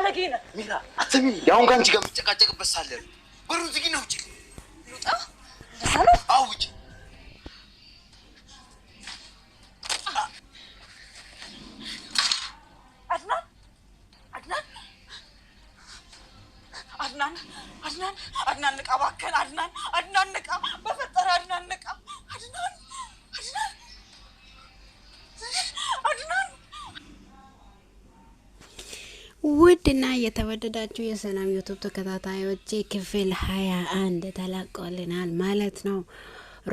ልታረጊኝ ነው? ሚራ አትሰሚኝ? ያውን ካንቺ ጋር የምጨቃጨቅበት ሳለ በሩ ዝጊ ነው። ውጪ ልውጣ? እንደዛ ነው? አዎ ውጪ። አድናን ንቃ እባክህን። አድናን ንቃ፣ በፈጠረ አድናን ንቃ። ውድና የተወደዳችሁ የሰላም ዩቲዩብ ተከታታዮች ክፍል 21 ተለቆልናል ማለት ነው።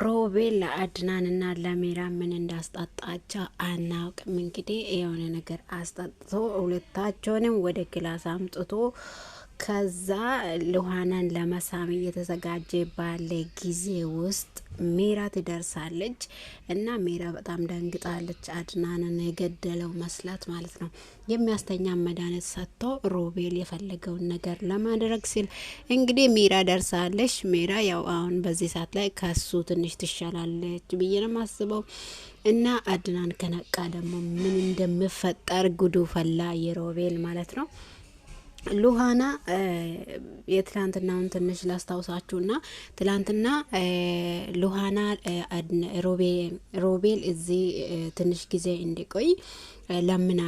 ሮቤል ለአድናንና ለሚራ ምን እንዳስጣጣቸው አናውቅም። እንግዲህ የሆነ ነገር አስጣጥቶ ሁለታቸውንም ወደ ክላስ አምጥቶ ከዛ ሉሃናን ለመሳም እየተዘጋጀ ባለ ጊዜ ውስጥ ሚራ ትደርሳለች እና ሚራ በጣም ደንግጣለች። አድናንን የገደለው መስላት ማለት ነው። የሚያስተኛ መድኃኒት ሰጥቶ ሮቤል የፈለገውን ነገር ለማድረግ ሲል እንግዲህ ሚራ ደርሳለች። ሚራ ያው አሁን በዚህ ሰዓት ላይ ከሱ ትንሽ ትሻላለች ብዬ ነው የማስበው። እና አድናን ከነቃ ደግሞ ምን እንደምፈጠር ጉዱ ፈላ የሮቤል ማለት ነው። ሉሃና የትላንትናውን ትንሽ ላስታውሳችሁና ትላንትና ሉሃና ሮቤል እዚህ ትንሽ ጊዜ እንዲቆይ ለምን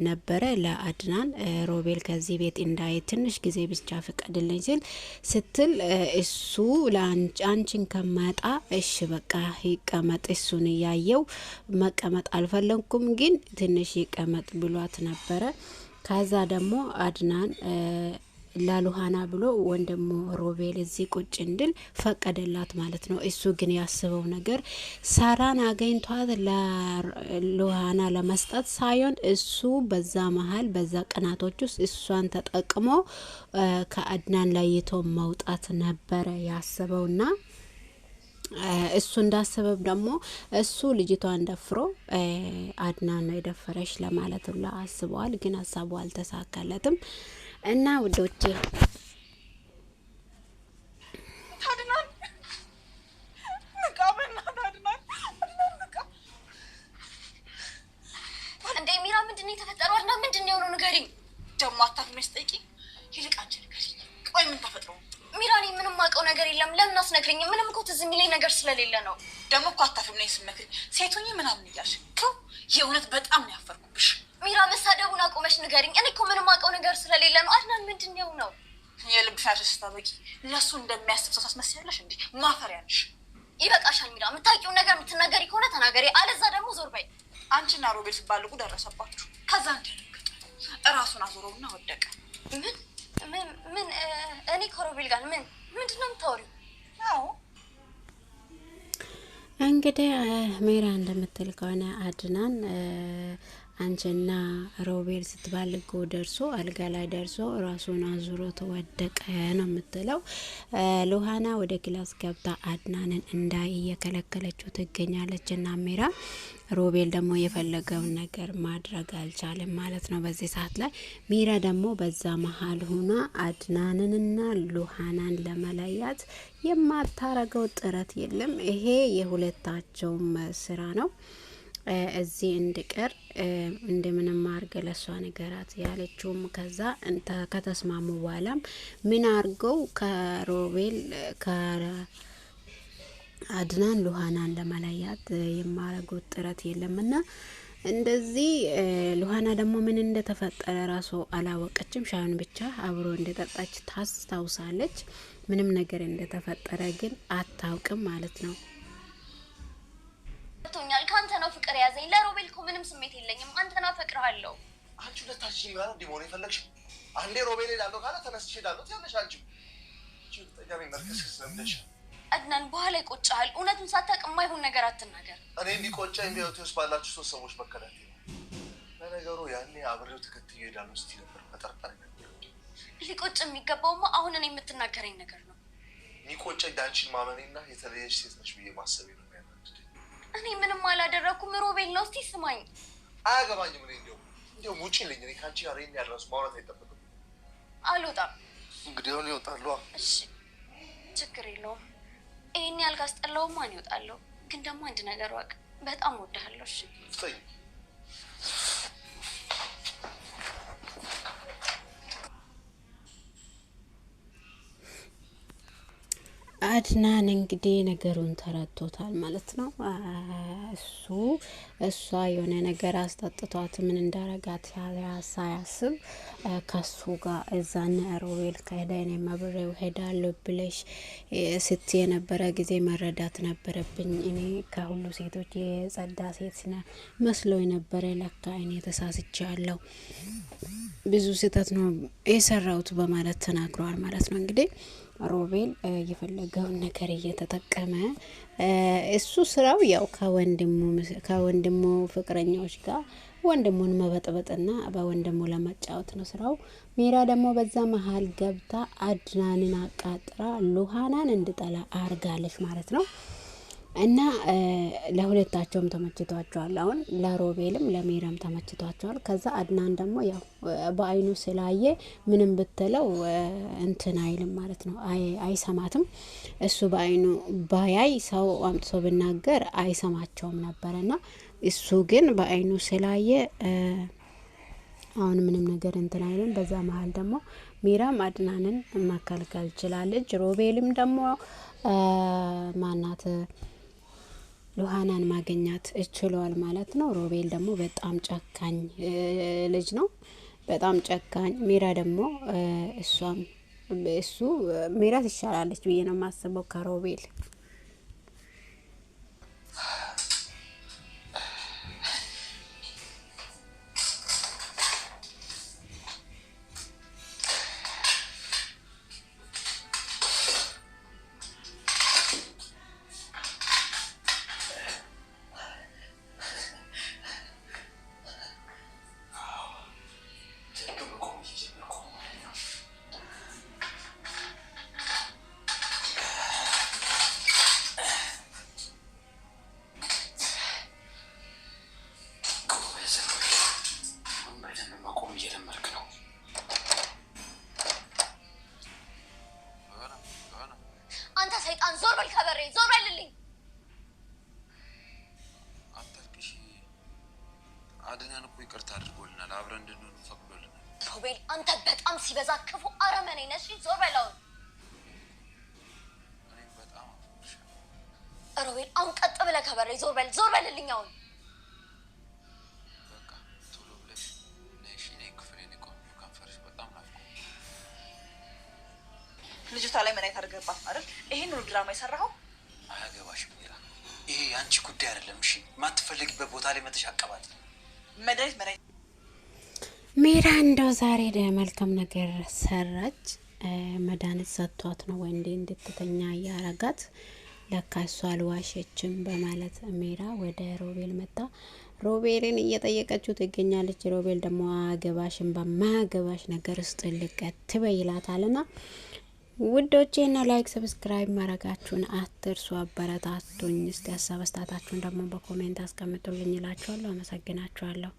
ነበረ ለአድናን ሮቤል ከዚህ ቤት እንዳይ ትንሽ ጊዜ ብቻ ፍቀድልኝ ስትል እሱ ለአንቺን ከመጣ እሺ በቃ ይቀመጥ፣ እሱን ያየው መቀመጥ አልፈለኩም ግን ትንሽ ይቀመጥ ብሏት ነበረ። ከዛ ደግሞ አድናን ላሉሃና ብሎ ወንድሙ ሮቤል እዚህ ቁጭ እንድል ፈቀደላት ማለት ነው። እሱ ግን ያስበው ነገር ሳራን አገኝቷት ለሉሃና ለመስጠት ሳይሆን እሱ በዛ መሀል በዛ ቀናቶች ውስጥ እሷን ተጠቅሞ ከአድናን ለይቶ መውጣት ነበረ ያስበውና እሱ እንዳሰበብ ደግሞ እሱ ልጅቷን ደፍሮ አድናን ነው የደፈረሽ ለማለት ሁላ አስበዋል። ግን ሀሳቡ አልተሳካለትም እና ውዶቼ እንዴ ሚራ ምንድነው የተፈጠረው? አድናን ምንድነው የሆነው? ንገሪኝ። ደግሞ አታፍመሽ ጠይቂ። ይልቅ አንቺ ንገሪኝ። ቆይ ምን ተፈጥሮ? ሚራ እኔ ምንም አውቀው ነገር የለም። ለምን አስነግሪኝ? ምንም እኮ ትዝ የሚለኝ ነገር ስለሌለ ነው። ደግሞ እኮ አታፍም ነኝ ስመክሪ ሴቶኝ ምናምን እያልሽ የእውነት በጣም ነው ያፈርኩብሽ። ሚራ መሳደቡን አቆመሽ ንገሪኝ። እኔ እኮ ምንም አውቀው ነገር ስለሌለ ነው። አድናን ምንድነው ነው? የልብሽ አሽስታበቂ ለሱ እንደሚያስብ ሰው ታስመስያለሽ እንዴ? ማፈሪያ ነሽ። ይበቃሻል ሚራ። የምታውቂውን ነገር የምትናገሪ ከሆነ ተናገሪ፣ አለዛ ደግሞ ዞር በይ። አንቺና ሮቤል ሲባልጉ ደረሰባችሁ። ከዛ እንደነገጠ እራሱን አዞረውና ወደቀ። ምን እኔ ከሮቤል ጋር ምንድነው የምታወሪው? አዎ እንግዲህ ሜራ እንደምትል ከሆነ አድናን አንቺና ሮቤል ስትባልጉ ደርሶ አልጋ ላይ ደርሶ ራሱን አዙሮ ተወደቀ ነው የምትለው። ሉሃና ወደ ክላስ ገብታ አድናንን እንዳይ እየከለከለችው ትገኛለች። እና ሜራ ሮቤል ደግሞ የፈለገውን ነገር ማድረግ አልቻለም ማለት ነው በዚህ ሰዓት ላይ። ሚራ ደግሞ በዛ መሀል ሆና አድናንንና ሉሃናን ለመለያት የማታረገው ጥረት የለም። ይሄ የሁለታቸውም ስራ ነው። እዚህ እንድቀር እንደምንም አርገ ለሷ ነገራት ያለችውም ከዛ ከተስማሙ በኋላም ምን አርገው ከሮቤል አድናን ሉሃናን ለመለያት የማረጉት ጥረት የለምና እንደዚህ ሉሃና ደግሞ ምን እንደተፈጠረ ራሱ አላወቀችም። ሻዩን ብቻ አብሮ እንደጠጣች ታስታውሳለች። ምንም ነገር እንደተፈጠረ ግን አታውቅም ማለት ነው። ቶኛል ካንተ ነው ፍቅር ያዘኝ። ለሮቤል እኮ ምንም ስሜት የለኝም። አንተና ፈቅርሃለሁ። አንቺ ለታችን ጋር ዲሞኔ ፈለግሽ አንዴ ሮቤል ሄዳለሁ ካለ ተነስሽ ሄዳለሁ ትያለሽ። አንቺ ተጋቢ መርከስ ስለምደሽ አድናን በኋላ ይቆጫል። እውነቱን ሳታውቅ የማይሆን ነገር አትናገር። እኔ እንዲቆጨኝ ቢሆን ውስጥ ባላችሁ ሶስት ሰዎች መከዳት ነው። ለነገሩ ያኔ አብሬው ተከትዬ ሄዳለሁ እስቲ ነበር መጠርጠር ነበር። ሊቆጭ የሚገባውማ አሁን እኔ የምትናገረኝ ነገር ነው። የሚቆጨኝ ዳንቺን ማመኔና የተለየሽ ሴት ነሽ ብዬ ማሰቤ ነው። እኔ ምንም አላደረኩም። ሮቤል ነው። እስቲ ስማኝ። አያገባኝም። እኔ እንዲያውም ውጪ ልኝ። እኔ ከአንቺ ጋር ይሄን ያድረሱ ማውራት አይጠበቅም። አልወጣም። እንግዲህ አሁን ይወጣሉ። እሺ ችግር የለውም። ይሄን ያህል ካስጠላው ማን ይወጣለሁ? ግን ደግሞ አንድ ነገር ወቅ በጣም ወድሃለሁ። እሺ ፍጠኝ። አድናን እንግዲህ ነገሩን ተረድቶታል ማለት ነው። እሷ የሆነ ነገር አስጠጥቷት ምን እንዳረጋት ሳያስብ ከሱ ጋር እዛነ ሮቤል ከሄደ እኔ አብሬው ሄዳለሁ ብለሽ ስት የነበረ ጊዜ መረዳት ነበረብኝ። እኔ ከሁሉ ሴቶች የጸዳ ሴት መስሎ የነበረ ለካ እኔ ተሳስቻለሁ፣ ብዙ ስህተት ነው የሰራሁት በማለት ተናግሯል ማለት ነው። እንግዲህ ሮቤል የፈለገውን ነገር እየተጠቀመ እሱ ስራው ያው ከወንድሙ ፍቅረኛዎች ጋር ወንድሙን መበጥበጥና በወንድሙ ለመጫወት ነው ስራው። ሜራ ደግሞ በዛ መሀል ገብታ አድናንን አቃጥራ ሉሃናን እንድጠላ አርጋለች ማለት ነው። እና ለሁለታቸውም ተመችቷቸዋል። አሁን ለሮቤልም ለሜራም ተመችቷቸዋል። ከዛ አድናን ደግሞ ያው በአይኑ ስላየ ምንም ብትለው እንትን አይልም ማለት ነው፣ አይሰማትም። እሱ በአይኑ ባያይ ሰው አምጥቶ ብናገር አይሰማቸውም ነበርና እሱ ግን በአይኑ ስላየ አሁን ምንም ነገር እንትን አይልም። በዛ መሀል ደግሞ ሜራም አድናንን መከልከል ችላለች። ሮቤልም ደግሞ ማናት ሉሃናን ማገኛት እችሏል ማለት ነው። ሮቤል ደግሞ በጣም ጨካኝ ልጅ ነው፣ በጣም ጨካኝ። ሜራ ደግሞ እሱ ሜራ ትሻላለች ብዬ ነው የማስበው ከሮቤል። አድናን እኮ ይቅርታ አድርጎልናል፣ አብረን እንድንሆን ፈቅዶልናል። ሮቤል አንተ በጣም ሲበዛ ክፉ አረመኔ ነሽ። ዞር በለው እኔም በጣም አፍቅርሻለሁ። ሮቤል አሁን ቀጥ ብለህ ከበሬ ዞር በልልኝ አሁን። በቃ ቶሎ ብለሽ ነሽ። እኔ ክፍሌ ነው ቆንጆ ከንፈርሽ በጣም ናፍቆ። ልጅቷ ላይ ምን አይታርገባት አይደል? ይሄን ነው ድራማ የሰራኸው። አያገባሽም ሜራ፣ ይሄ ያንቺ ጉዳይ አይደለም። እሺ ማትፈልጊበት ቦታ ላይ መተሽ አቀባጥ መድኃኒት ሜራ እንደው ዛሬ መልካም ነገር ሰራች። መድኃኒት ሰጥቷት ነው ወንዴ እንድትተኛ ያረጋት። ለካ እሷ አልዋሸችም በማለት ሜራ ወደ ሮቤል መጣ። ሮቤልን እየጠየቀችው ትገኛለች። ሮቤል ደግሞ አገባሽን በማገባሽ ነገር ውስጥ ልቀት በይላታልና ውዶቼና ላይክ ሰብስክራይብ ማድረጋችሁን አትርሱ። አበረታቱኝ። እስቲ ሀሳብ አስተያየታችሁን ደግሞ በኮሜንት አስቀምጡልኝ እላችኋለሁ። አመሰግናችኋለሁ።